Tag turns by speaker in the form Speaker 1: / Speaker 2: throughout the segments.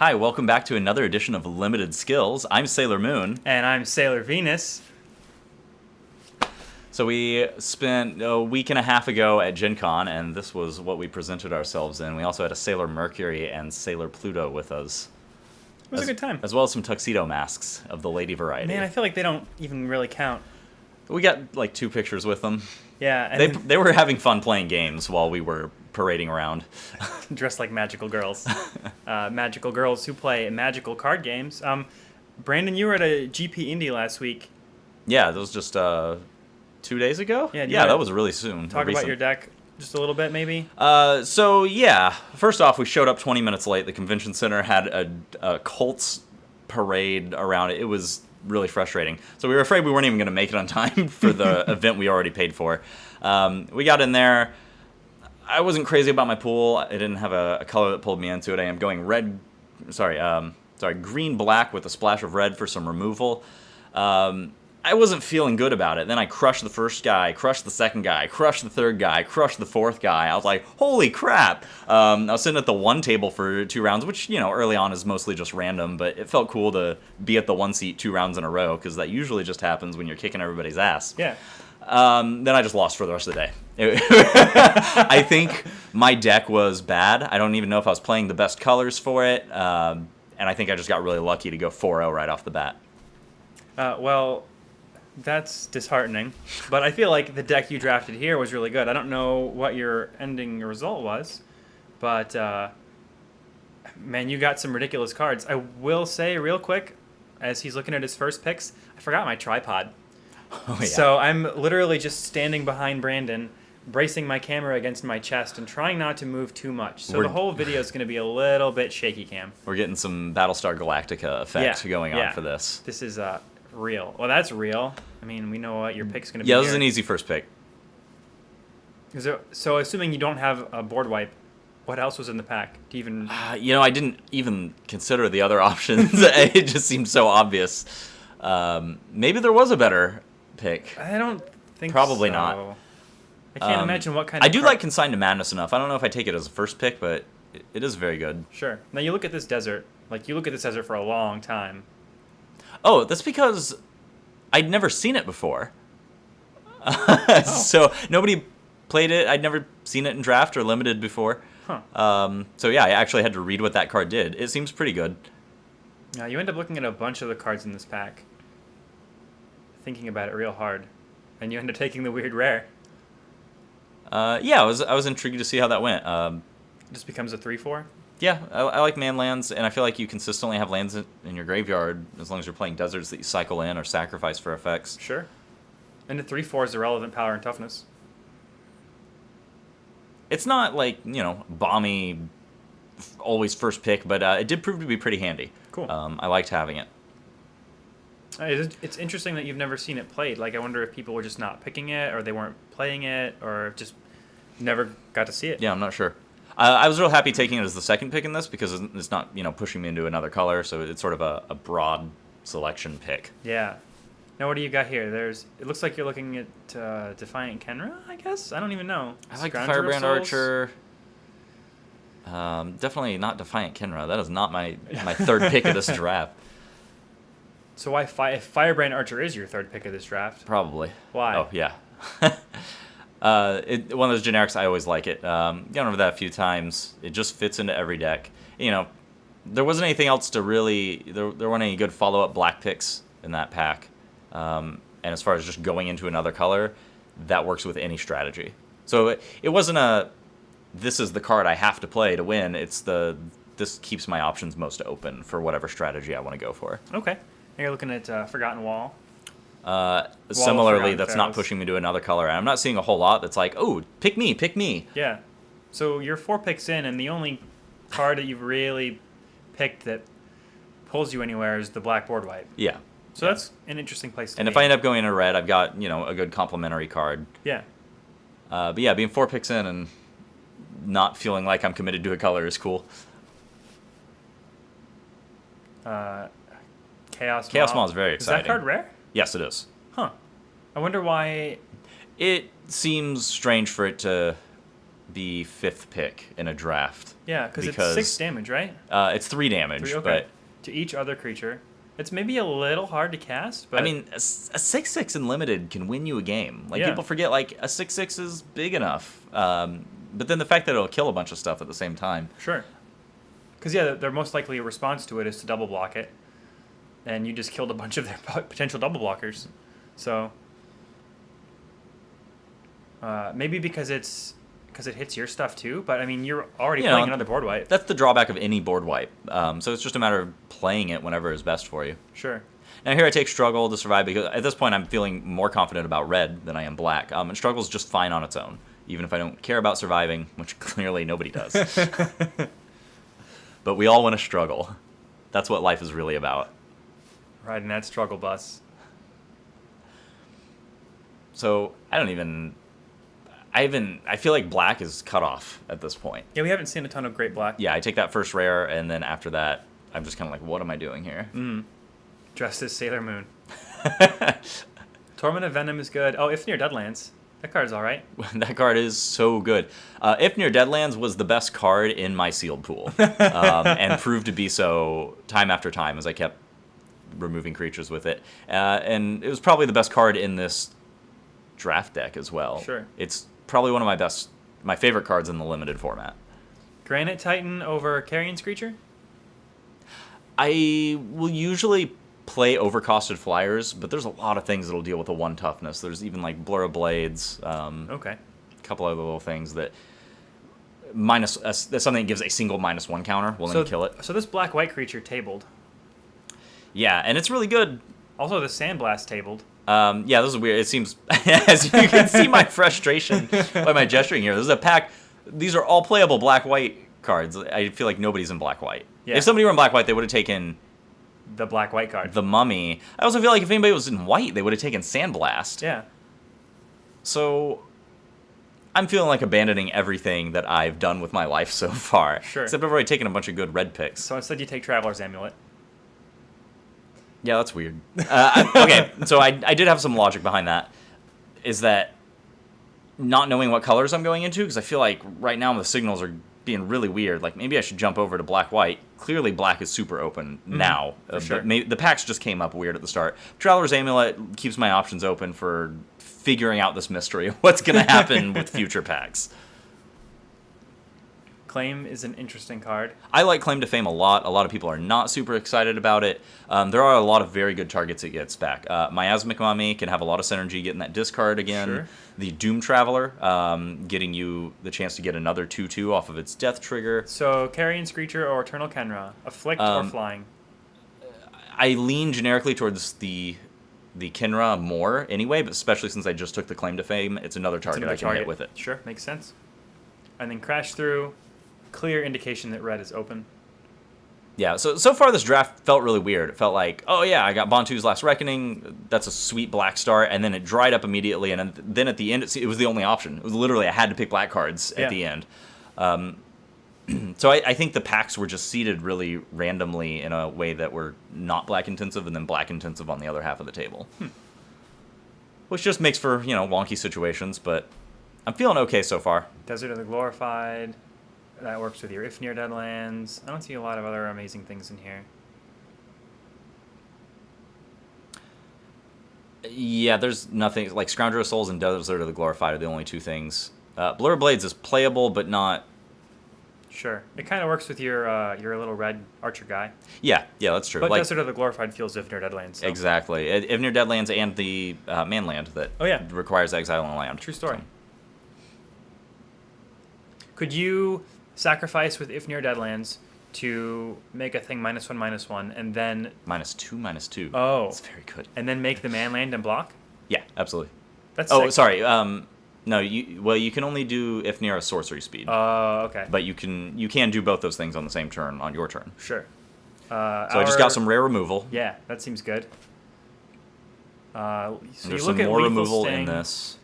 Speaker 1: Hi, welcome back to another edition of Limited Skills. I'm Sailor Moon.
Speaker 2: And I'm Sailor Venus.
Speaker 1: So we spent a week and a half ago at Gen Con, and this was what we presented ourselves in. We also had a Sailor Mercury and Sailor Pluto with us.
Speaker 2: It was a good time.
Speaker 1: As well as some tuxedo masks of the lady variety.
Speaker 2: Man, I feel like they don't even really count.
Speaker 1: We got like 2 pictures with them.
Speaker 2: Yeah. And
Speaker 1: They were having fun playing games while we were parading around.
Speaker 2: dressed like magical girls. Magical girls who play magical card games. Brandon, you were at a GP Indy last week.
Speaker 1: Yeah, that was just 2 days ago?
Speaker 2: Yeah,
Speaker 1: that was really soon.
Speaker 2: Talk about your deck just a little bit, maybe?
Speaker 1: So, yeah. First off, we showed up 20 minutes late. The convention center had a Colts parade around it. It was really frustrating. So we were afraid we weren't even going to make it on time for the event we already paid for. We got in there. I wasn't crazy about my pool. I didn't have a color that pulled me into it. I am going green, black with a splash of red for some removal. I wasn't feeling good about it. Then I crushed the first guy, crushed the second guy, crushed the third guy, crushed the fourth guy. I was like, holy crap. I was sitting at the one table for 2 rounds, which, early on is mostly just random, but it felt cool to be at the one seat 2 rounds in a row, because that usually just happens when you're kicking everybody's ass.
Speaker 2: Yeah.
Speaker 1: Then I just lost for the rest of the day. I think my deck was bad. I don't even know if I was playing the best colors for it, and I think I just got really lucky to go 4-0 right off the bat.
Speaker 2: Well, that's disheartening. But I feel like the deck you drafted here was really good. I don't know what your ending result was, but man, you got some ridiculous cards. I will say real quick, as he's looking at his first picks, I forgot my tripod.
Speaker 1: Oh, yeah.
Speaker 2: So I'm literally just standing behind Brandon, bracing my camera against my chest and trying not to move too much. So the whole video is going to be a little bit shaky cam.
Speaker 1: We're getting some Battlestar Galactica effect going on for this.
Speaker 2: This is real. Well, that's real. I mean, we know what your pick's going to be.
Speaker 1: Yeah, this is an easy first pick.
Speaker 2: So assuming you don't have a board wipe, what else was in the pack? Do you even...
Speaker 1: I didn't even consider the other options. It just seemed so obvious. Maybe there was a better pick.
Speaker 2: I don't think
Speaker 1: Probably
Speaker 2: so.
Speaker 1: not.
Speaker 2: I can't imagine what kind of...
Speaker 1: I do like Consigned to Madness enough. I don't know if I take it as a first pick, but it is very good.
Speaker 2: Sure. Now you look at this desert. Like, you look at this desert for a long time.
Speaker 1: Oh, that's because I'd never seen it before. So nobody played it. I'd never seen it in draft or limited before.
Speaker 2: Huh.
Speaker 1: So yeah, I actually had to read what that card did. It seems pretty good.
Speaker 2: Now you end up looking at a bunch of the cards in this pack, thinking about it real hard, and you end up taking the weird rare.
Speaker 1: Yeah, I was intrigued to see how that went.
Speaker 2: It just becomes a 3/4.
Speaker 1: Yeah, I like man lands, and I feel like you consistently have lands in your graveyard as long as you're playing deserts that you cycle in or sacrifice for effects.
Speaker 2: Sure. And the 3/4 is irrelevant power and toughness.
Speaker 1: It's not like, bomby, always first pick, but it did prove to be pretty handy.
Speaker 2: Cool.
Speaker 1: I liked having it.
Speaker 2: It's interesting that you've never seen it played. Like, I wonder if people were just not picking it, or they weren't playing it, or just never got to see it.
Speaker 1: Yeah, I'm not sure. I was real happy taking it as the second pick in this because it's not, pushing me into another color, so it's sort of a broad selection pick.
Speaker 2: Yeah. Now, what do you got here? It looks like you're looking at Defiant Kenra, I guess? I don't even know.
Speaker 1: I like the
Speaker 2: Scrounger of
Speaker 1: Firebrand
Speaker 2: Souls?
Speaker 1: Archer. Definitely not Defiant Kenra. That is not my third pick of this draft.
Speaker 2: So why if Firebrand Archer is your third pick of this draft?
Speaker 1: Probably.
Speaker 2: Why?
Speaker 1: Oh, yeah. One of those generics, I always like it. Gone over that a few times. It just fits into every deck. There wasn't anything else to really... There weren't any good follow-up black picks in that pack. And as far as just going into another color, that works with any strategy. So it wasn't this is the card I have to play to win. It's this keeps my options most open for whatever strategy I want to go for.
Speaker 2: Okay. Now you're looking at Forgotten Wall.
Speaker 1: Similarly, that's not
Speaker 2: Pharaohs.
Speaker 1: pushing me to another color. And I'm not seeing a whole lot that's like, oh, pick me.
Speaker 2: Yeah. So you're 4 picks in, and the only card that you've really picked that pulls you anywhere is the black board wipe.
Speaker 1: Yeah.
Speaker 2: So that's an interesting place to
Speaker 1: And
Speaker 2: be.
Speaker 1: if I end up going into red, I've got, a good complementary card.
Speaker 2: Yeah.
Speaker 1: But yeah, being 4 picks in and not feeling like I'm committed to a color is cool. Chaos Maw is very exciting.
Speaker 2: Is that card rare?
Speaker 1: Yes, it is.
Speaker 2: Huh. I wonder why...
Speaker 1: It seems strange for it to be 5th pick in a draft.
Speaker 2: Yeah, because it's 6 damage, right?
Speaker 1: It's 3 damage,
Speaker 2: 3, okay.
Speaker 1: but
Speaker 2: to each other creature. It's maybe a little hard to cast, but
Speaker 1: I mean, a 6/6 in limited can win you a game. Like,
Speaker 2: Yeah.
Speaker 1: people forget, like, a 6/6 is big enough. But then the fact that it'll kill a bunch of stuff at the same time.
Speaker 2: sure. Because yeah, their most likely response to it is to double block it, and you just killed a bunch of their potential double blockers. So maybe because it hits your stuff too. But I mean, you're already playing another board wipe.
Speaker 1: That's the drawback of any board wipe. So it's just a matter of playing it whenever is best for you.
Speaker 2: Sure.
Speaker 1: Now here I take Struggle to survive because at this point I'm feeling more confident about red than I am black. And Struggle's just fine on its own, even if I don't care about surviving, which clearly nobody does. But we all want to struggle. That's what life is really about.
Speaker 2: Riding that struggle bus.
Speaker 1: So I feel like black is cut off at this point.
Speaker 2: Yeah, we haven't seen a ton of great black.
Speaker 1: Yeah, I take that first rare, and then after that, I'm just kind of like, what am I doing here?
Speaker 2: Dressed as Sailor Moon. Torment of Venom is good. Oh, if near Deadlands. That card's all right.
Speaker 1: That card is so good. If Near Deadlands was the best card in my sealed pool, and proved to be so time after time as I kept removing creatures with it. And it was probably the best card in this draft deck as well.
Speaker 2: Sure.
Speaker 1: It's probably one of my favorite cards in the limited format.
Speaker 2: Granite Titan over Carrion Screecher?
Speaker 1: I will usually play overcosted flyers, but there's a lot of things that'll deal with a 1 toughness. There's even like Blur of Blades,
Speaker 2: Okay.
Speaker 1: a couple other little things that that's something that gives a single -1 counter. Will then kill it.
Speaker 2: So this black-white creature tabled.
Speaker 1: Yeah, and it's really good.
Speaker 2: Also, the Sandblast tabled.
Speaker 1: Yeah, this is weird. It seems, as you can see my frustration by my gesturing here, this is a pack. These are all playable black-white cards. I feel like nobody's in black-white.
Speaker 2: Yeah.
Speaker 1: If somebody were in black-white, they would have taken
Speaker 2: The black-white card.
Speaker 1: the Mummy. I also feel like if anybody was in white, they would have taken Sandblast.
Speaker 2: Yeah.
Speaker 1: So I'm feeling like abandoning everything that I've done with my life so far.
Speaker 2: Sure.
Speaker 1: Except I've already taken a bunch of good red picks.
Speaker 2: So instead you take Traveler's Amulet.
Speaker 1: Yeah, that's weird. Okay, so I did have some logic behind that. Is that not knowing what colors I'm going into? Because I feel like right now the signals are being really weird. Like, maybe I should jump over to black-white. Clearly, black is super open now.
Speaker 2: sure.
Speaker 1: The packs just came up weird at the start. Traveler's Amulet keeps my options open for figuring out this mystery of what's going to happen with future packs.
Speaker 2: Claim is an interesting card.
Speaker 1: I like Claim to Fame a lot. A lot of people are not super excited about it. There are a lot of very good targets it gets back. Miasmic Mummy can have a lot of synergy getting that discard again.
Speaker 2: Sure.
Speaker 1: The Doom Traveler, getting you the chance to get another 2/2 off of its death trigger.
Speaker 2: So Carrion Screecher or Eternal Kenra? Afflict or Flying?
Speaker 1: I lean generically towards the Kinra more anyway, but especially since I just took the Claim to Fame, it's another target I can hit with it.
Speaker 2: Sure, makes sense. And then Crash Through. Clear indication that red is open.
Speaker 1: Yeah, so far this draft felt really weird. It felt like, oh yeah, I got Bantu's Last Reckoning, that's a sweet black star, and then it dried up immediately, and then at the end, it was the only option. It was literally, I had to pick black cards at the end. So I think the packs were just seeded really randomly in a way that were not black intensive, and then black intensive on the other half of the table. Which just makes for, wonky situations, but I'm feeling okay so far.
Speaker 2: Desert of the Glorified. That works with your If Near Deadlands. I don't see a lot of other amazing things in here.
Speaker 1: Yeah, there's nothing. Like, Scoundrel of Souls and Desert of the Glorified are the only two things. Blur Blades is playable, but not...
Speaker 2: Sure. It kind of works with your little red archer guy.
Speaker 1: Yeah, that's true.
Speaker 2: But Desert of the Glorified feels If Near Deadlands. So.
Speaker 1: Exactly. If Near Deadlands and the Manland that requires exile on land.
Speaker 2: True story. So. Could you sacrifice with If Near Deadlands to make a thing -1/-1, and then...
Speaker 1: -2/-2.
Speaker 2: Oh.
Speaker 1: That's very good.
Speaker 2: And then make the man land and block?
Speaker 1: Yeah, absolutely.
Speaker 2: That's
Speaker 1: sick.
Speaker 2: Sick.
Speaker 1: Sorry. No, you can only do If Near a sorcery speed.
Speaker 2: Oh, okay.
Speaker 1: But you can do both those things on the same turn on your turn.
Speaker 2: Sure.
Speaker 1: So I just got some rare removal.
Speaker 2: Yeah, that seems good. So
Speaker 1: there's
Speaker 2: you look
Speaker 1: some
Speaker 2: at
Speaker 1: more
Speaker 2: Lethal
Speaker 1: removal
Speaker 2: Sting,
Speaker 1: in this.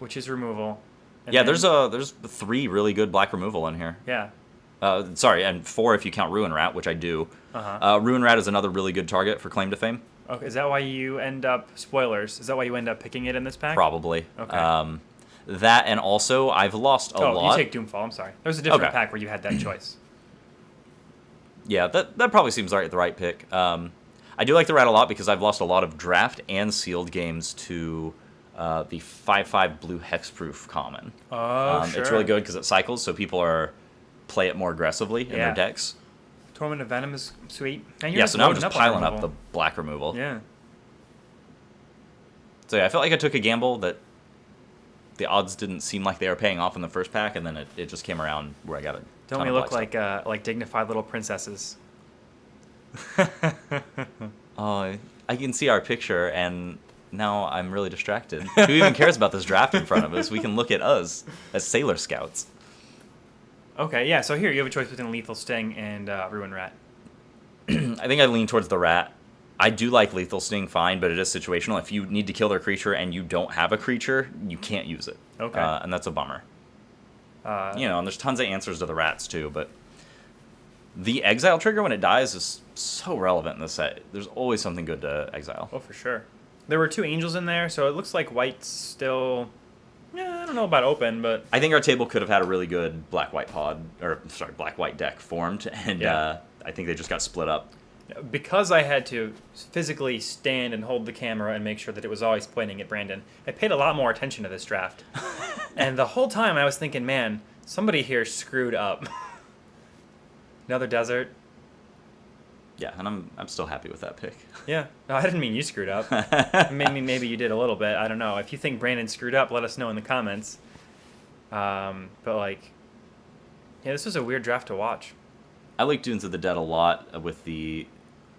Speaker 2: which is removal. And
Speaker 1: Yeah,
Speaker 2: then-
Speaker 1: there's 3 really good black removal in here.
Speaker 2: Yeah.
Speaker 1: Sorry, and 4 if you count Ruin Rat, which I do. Ruin Rat is another really good target for Claim to Fame.
Speaker 2: Okay, is that why you end up... Spoilers. Is that why you end up picking it in this pack?
Speaker 1: Probably.
Speaker 2: Okay.
Speaker 1: That, and also I've lost a lot.
Speaker 2: You take Doomfall. I'm sorry. There's a different
Speaker 1: Okay.
Speaker 2: pack where you had that choice.
Speaker 1: Yeah, that probably seems like the right pick. I do like the rat a lot because I've lost a lot of draft and sealed games to the 5/5 blue hexproof common.
Speaker 2: Oh, sure.
Speaker 1: It's really good because it cycles, so people play it more aggressively in their decks.
Speaker 2: Torment of Venom is sweet. And
Speaker 1: Yeah, so now I'm just piling up the black removal.
Speaker 2: Yeah.
Speaker 1: So yeah, I felt like I took a gamble that the odds didn't seem like they were paying off in the first pack, and then it just came around where I got it.
Speaker 2: Don't we look like dignified little princesses?
Speaker 1: Oh, I can see our picture, and now I'm really distracted. Who even cares about this draft in front of us? We can look at us as Sailor Scouts.
Speaker 2: Okay, yeah, so here you have a choice between Lethal Sting and Ruin Rat.
Speaker 1: I think I lean towards the rat. I do like Lethal Sting fine, but it is situational. If you need to kill their creature and you don't have a creature, you can't use it.
Speaker 2: Okay.
Speaker 1: And that's a bummer. And there's tons of answers to the rats too, but the exile trigger when it dies is so relevant in this set. There's always something good to exile.
Speaker 2: Oh, for sure. There were 2 angels in there, so it looks like white's still... Yeah, I don't know about open, but...
Speaker 1: I think our table could have had a really good black-white black-white deck formed, and I think they just got split up.
Speaker 2: Because I had to physically stand and hold the camera and make sure that it was always pointing at Brandon, I paid a lot more attention to this draft. And the whole time I was thinking, man, somebody here screwed up. Another desert.
Speaker 1: Yeah, and I'm still happy with that pick.
Speaker 2: Yeah. No, I didn't mean you screwed up. Maybe you did a little bit. I don't know. If you think Brandon screwed up, let us know in the comments. But this was a weird draft to watch.
Speaker 1: I like Dunes of the Dead a lot with the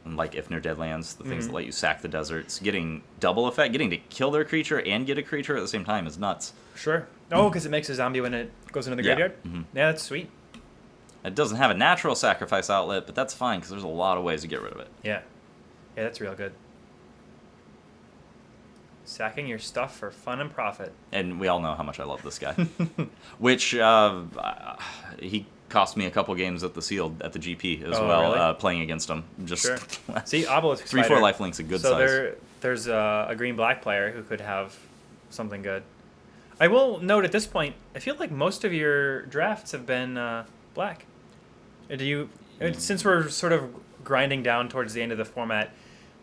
Speaker 1: Ifnir Deadlands, the things that let you sack the deserts. Getting double effect, getting to kill their creature and get a creature at the same time is nuts.
Speaker 2: Sure. Oh, because it makes a zombie when it goes into the graveyard?
Speaker 1: Mm-hmm.
Speaker 2: Yeah, that's sweet.
Speaker 1: It doesn't have a natural sacrifice outlet, but that's fine because there's a lot of ways to get rid of it.
Speaker 2: Yeah. Yeah, that's real good. Sacking your stuff for fun and profit.
Speaker 1: And we all know how much I love this guy. Which, he cost me a couple games at the Sealed, at the GP as well,
Speaker 2: really?
Speaker 1: playing against him. Just
Speaker 2: Sure. See, Obelisk
Speaker 1: 3/4 lifelink's a good size.
Speaker 2: So there's a green-black player who could have something good. I will note at this point, I feel like most of your drafts have been black. Since we're sort of grinding down towards the end of the format,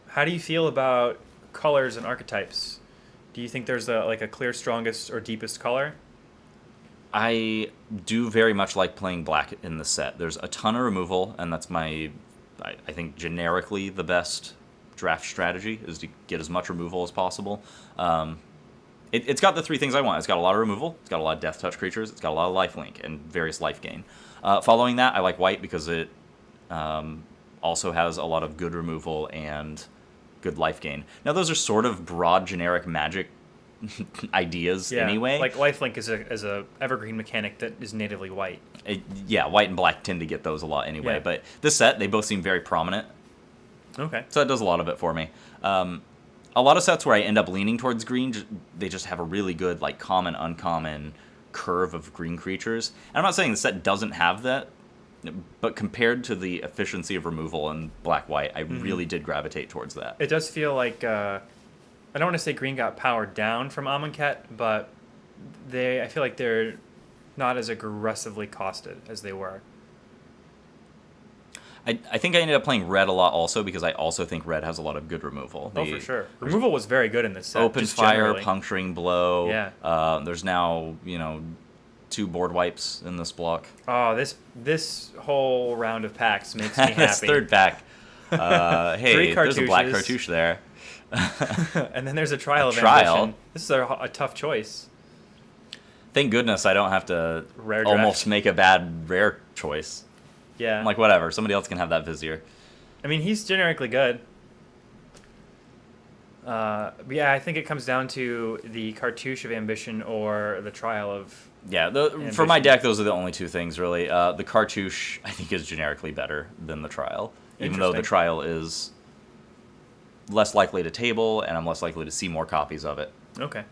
Speaker 2: how do you feel about colors and archetypes? Do you think there's a clear strongest or deepest color?
Speaker 1: I do very much like playing black in the set. There's a ton of removal, and that's I think generically the best draft strategy is to get as much removal as possible. It's got the 3 things I want. It's got a lot of removal, it's got a lot of death touch creatures, it's got a lot of lifelink and various life gain. Following that, I like white because it also has a lot of good removal and good life gain. Now, those are sort of broad, generic Magic ideas anyway.
Speaker 2: Like lifelink is a evergreen mechanic that is natively white.
Speaker 1: White and black tend to get those a lot anyway.
Speaker 2: Yeah.
Speaker 1: But this set, they both seem very prominent.
Speaker 2: Okay.
Speaker 1: So that does a lot of it for me. A lot of sets where I end up leaning towards green, they just have a really good common, uncommon curve of green creatures. And I'm not saying the set doesn't have that, but compared to the efficiency of removal in black-white, I really did gravitate towards that.
Speaker 2: It does feel like, I don't want to say green got powered down from Amonkhet, but I feel like they're not as aggressively costed as they were.
Speaker 1: I think I ended up playing red a lot also because I also think red has a lot of good removal.
Speaker 2: For sure. Removal was very good in this set.
Speaker 1: Open fire, puncturing blow.
Speaker 2: Yeah.
Speaker 1: There's now, 2 board wipes in this block.
Speaker 2: Oh, this whole round of packs makes me happy.
Speaker 1: This third pack. Hey, there's a black cartouche there.
Speaker 2: And then there's a trial of ambition. This is a tough choice.
Speaker 1: Thank goodness I don't have to almost make a bad rare choice.
Speaker 2: Yeah.
Speaker 1: I'm like, whatever. Somebody else can have that Vizier.
Speaker 2: I mean, he's generically good. I think it comes down to the cartouche of ambition or the trial of...
Speaker 1: Yeah, for my deck, those are the only 2 things, really. The cartouche, I think, is generically better than the trial. Even though the trial is less likely to table, and I'm less likely to see more copies of it.
Speaker 2: Okay.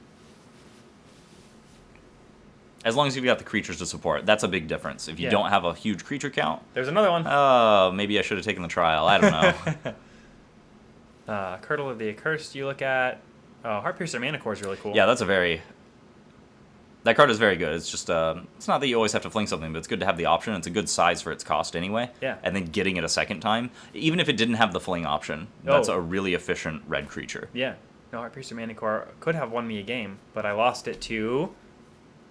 Speaker 1: As long as you've got the creatures to support. That's a big difference. If you don't have a huge creature count...
Speaker 2: There's another one.
Speaker 1: Oh, maybe I should have taken the trial. I don't know.
Speaker 2: Curdle of the Accursed you look at. Oh, Heartpiercer Manicore is really cool.
Speaker 1: Yeah, that's That card is very good. It's just, it's not that you always have to fling something, but it's good to have the option. It's a good size for its cost anyway.
Speaker 2: Yeah.
Speaker 1: And then getting it a second time, even if it didn't have the fling option, that's a really efficient red creature.
Speaker 2: Yeah. No, Heartpiercer Manticore could have won me a game, but I lost it to... Do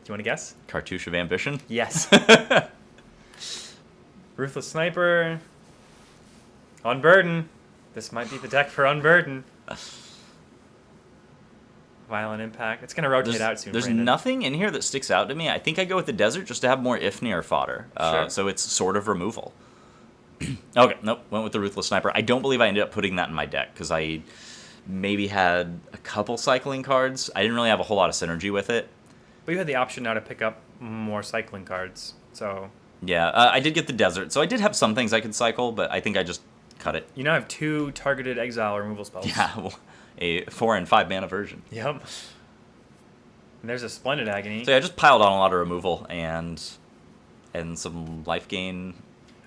Speaker 2: you want to guess?
Speaker 1: Cartouche of Ambition?
Speaker 2: Yes. Ruthless Sniper. Unburden. This might be the deck for Unburden. Violent Impact. It's going to rotate out soon.
Speaker 1: There's
Speaker 2: Brandon.
Speaker 1: nothing in here that sticks out to me. I think I go with the Desert just to have more Ifnir fodder.
Speaker 2: Sure.
Speaker 1: So it's sort of removal. Okay, nope. Went with the Ruthless Sniper. I don't believe I ended up putting that in my deck because I maybe had a couple cycling cards. I didn't really have a whole lot of synergy with it.
Speaker 2: But you had the option now to pick up more cycling cards, so...
Speaker 1: Yeah, I did get the Desert, so I did have some things I could cycle, but I think I just cut it.
Speaker 2: You now have 2 targeted exile removal spells.
Speaker 1: Yeah, well, a 4 and 5 mana version.
Speaker 2: Yep. And there's a Splendid Agony.
Speaker 1: So yeah, I just piled on a lot of removal and some life gain.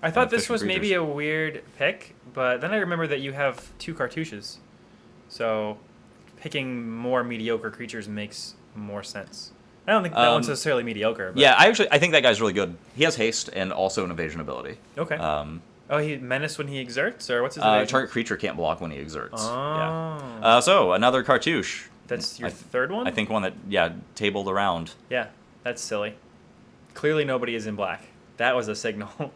Speaker 2: I thought this
Speaker 1: efficient
Speaker 2: was maybe
Speaker 1: creatures.
Speaker 2: a weird pick, but then I remember that you have 2 cartouches. So picking more mediocre creatures makes more sense. I don't think that one's necessarily mediocre. But...
Speaker 1: Yeah, I think that guy's really good. He has haste and also an evasion ability.
Speaker 2: Okay. Oh, he menace when he exerts, or what's his evasion?
Speaker 1: Target creature can't block when he exerts.
Speaker 2: Oh.
Speaker 1: Yeah. So another cartouche.
Speaker 2: That's your third one?
Speaker 1: I think one that tabled around.
Speaker 2: Yeah, that's silly. Clearly nobody is in black. That was a signal.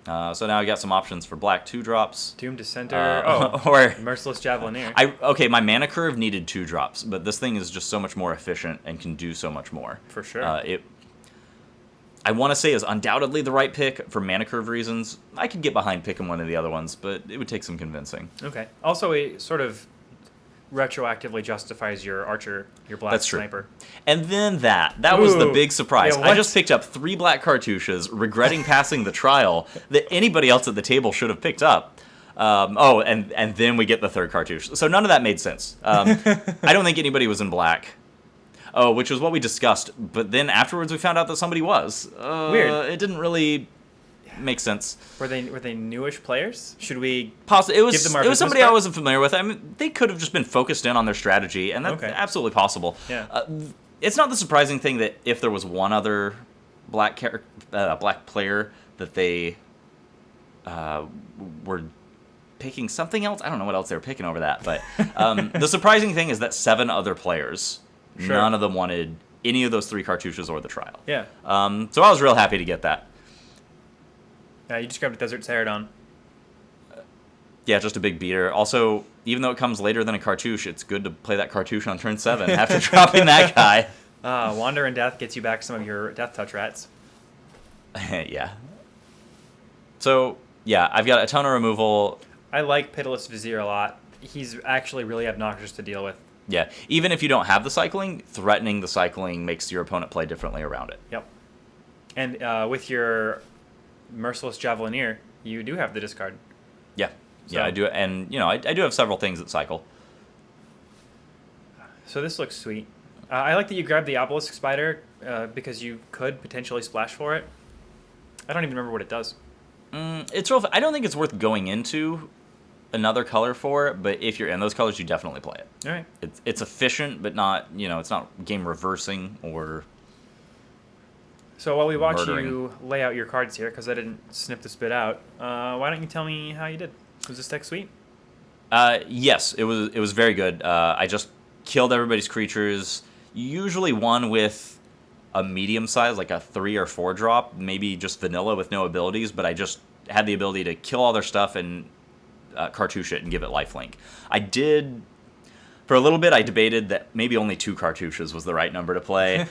Speaker 1: So now I got some options for black 2-drops.
Speaker 2: Doom Dissenter.
Speaker 1: Or
Speaker 2: Merciless Javelineer.
Speaker 1: Okay, my mana curve needed 2-drops, but this thing is just so much more efficient and can do so much more.
Speaker 2: For sure.
Speaker 1: I want to say is undoubtedly the right pick for mana curve reasons. I could get behind picking one of the other ones, but it would take some convincing.
Speaker 2: Okay. Also, it sort of retroactively justifies your archer, your black
Speaker 1: That's true.
Speaker 2: sniper.
Speaker 1: And then that was the big surprise.
Speaker 2: Yeah,
Speaker 1: I just picked up 3 black cartouches, regretting passing the trial that anybody else at the table should have picked up. And then we get the 3rd cartouche. So none of that made sense. I don't think anybody was in black. Oh, which was what we discussed. But then afterwards we found out that somebody was.
Speaker 2: Weird.
Speaker 1: It didn't really make sense.
Speaker 2: Were they newish players? Should we
Speaker 1: It was
Speaker 2: give them our
Speaker 1: it was
Speaker 2: business
Speaker 1: somebody
Speaker 2: card?
Speaker 1: I wasn't familiar with. I mean, they could have just been focused in on their strategy, and that's
Speaker 2: Okay.
Speaker 1: absolutely possible.
Speaker 2: Yeah.
Speaker 1: It's not the surprising thing that if there was one other black player that they were picking something else. I don't know what else they were picking over that, but the surprising thing is that 7 other players,
Speaker 2: Sure.
Speaker 1: none of them wanted any of those 3 cartouches or the trial.
Speaker 2: Yeah.
Speaker 1: So I was real happy to get that.
Speaker 2: Yeah, you just grabbed a Desert Ceradon.
Speaker 1: Yeah, just a big beater. Also, even though it comes later than a cartouche, it's good to play that cartouche on turn 7 after dropping that guy.
Speaker 2: Wander in Death gets you back some of your Death Touch rats.
Speaker 1: Yeah. So, yeah, I've got a ton of removal.
Speaker 2: I like Pitiless Vizier a lot. He's actually really obnoxious to deal with.
Speaker 1: Yeah, even if you don't have the cycling, threatening the cycling makes your opponent play differently around it.
Speaker 2: Yep. And with your Merciless Javelineer, you do have the discard.
Speaker 1: Yeah.
Speaker 2: So-
Speaker 1: Yeah, I do. And, I do have several things that cycle.
Speaker 2: So this looks sweet. I like that you grabbed the Obelisk Spider because you could potentially splash for it. I don't even remember what it does.
Speaker 1: It's real. I don't think it's worth going into another color for, but if you're in those colors, you definitely play it.
Speaker 2: All right.
Speaker 1: It's efficient, but not, it's not game reversing or...
Speaker 2: So while we watch
Speaker 1: Murdering.
Speaker 2: you lay out your cards here, because I didn't snip this bit out, why don't you tell me how you did? Was this deck sweet?
Speaker 1: Yes, it was very good. I just killed everybody's creatures. Usually one with a medium size, like a 3 or 4 drop, maybe just vanilla with no abilities, but I just had the ability to kill all their stuff and cartouche it and give it lifelink. I did... For a little bit, I debated that maybe only 2 cartouches was the right number to play.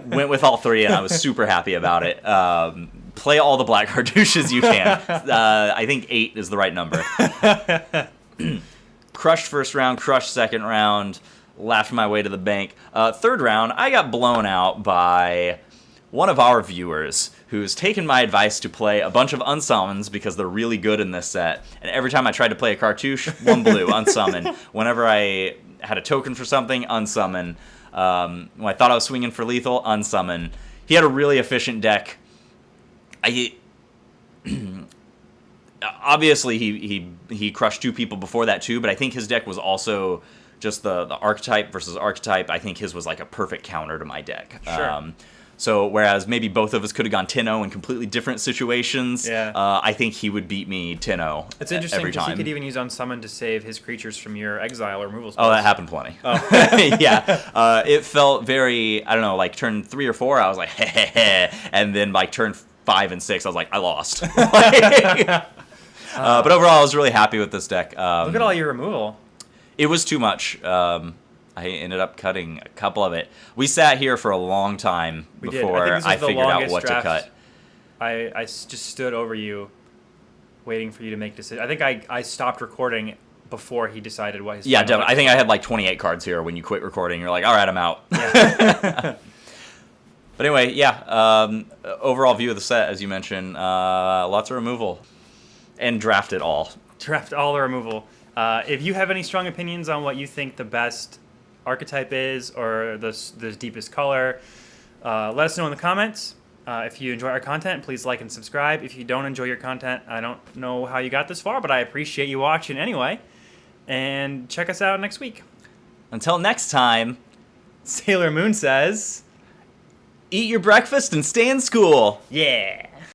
Speaker 1: Went with all 3, and I was super happy about it. Play all the black cartouches you can. I think 8 is the right number. Crushed first round, crushed second round, laughed my way to the bank. Third round, I got blown out by one of our viewers who's taken my advice to play a bunch of unsummons because they're really good in this set. And every time I tried to play a cartouche, 1 blue, unsummon. Whenever I had a token for something, unsummon. When I thought I was swinging for lethal, unsummon. He had a really efficient deck. Obviously, he crushed 2 people before that too, but I think his deck was also just the archetype versus archetype, I think his was like a perfect counter to my deck.
Speaker 2: Sure.
Speaker 1: So whereas maybe both of us could have gone 10-0 in completely different situations,
Speaker 2: Yeah.
Speaker 1: I think he would beat me 10-0
Speaker 2: It's interesting
Speaker 1: every
Speaker 2: because he
Speaker 1: time.
Speaker 2: could even use Unsummon to save his creatures from your exile or removal spells.
Speaker 1: Oh, that happened plenty.
Speaker 2: Oh.
Speaker 1: Yeah. It felt very, I don't know, like turn 3 or 4, I was like, heh. And then like turn 5 and 6, I was like, I lost. But overall, I was really happy with this deck.
Speaker 2: Look at all your removal.
Speaker 1: It was too much. I ended up cutting a couple of it. We sat here for a long time
Speaker 2: We did.
Speaker 1: before
Speaker 2: I think this was
Speaker 1: I
Speaker 2: the
Speaker 1: figured out
Speaker 2: longest
Speaker 1: what
Speaker 2: draft.
Speaker 1: to cut.
Speaker 2: I just stood over you, waiting for you to make a decision. I think I stopped recording before he decided what his.
Speaker 1: Yeah,
Speaker 2: final
Speaker 1: definitely. I
Speaker 2: deck
Speaker 1: think
Speaker 2: was.
Speaker 1: I had like 28 cards here when you quit recording. You're like, all right, I'm out.
Speaker 2: Yeah.
Speaker 1: But anyway, yeah. Overall view of the set, as you mentioned, lots of removal. And draft it all.
Speaker 2: Draft all the removal. If you have any strong opinions on what you think the best archetype is or the deepest color, let us know in the comments. If you enjoy our content, please like and subscribe. If you don't enjoy your content, I don't know how you got this far, but I appreciate you watching anyway. And check us out next week.
Speaker 1: Until next time,
Speaker 2: Sailor Moon says,
Speaker 1: eat your breakfast and stay in school.
Speaker 2: yeah.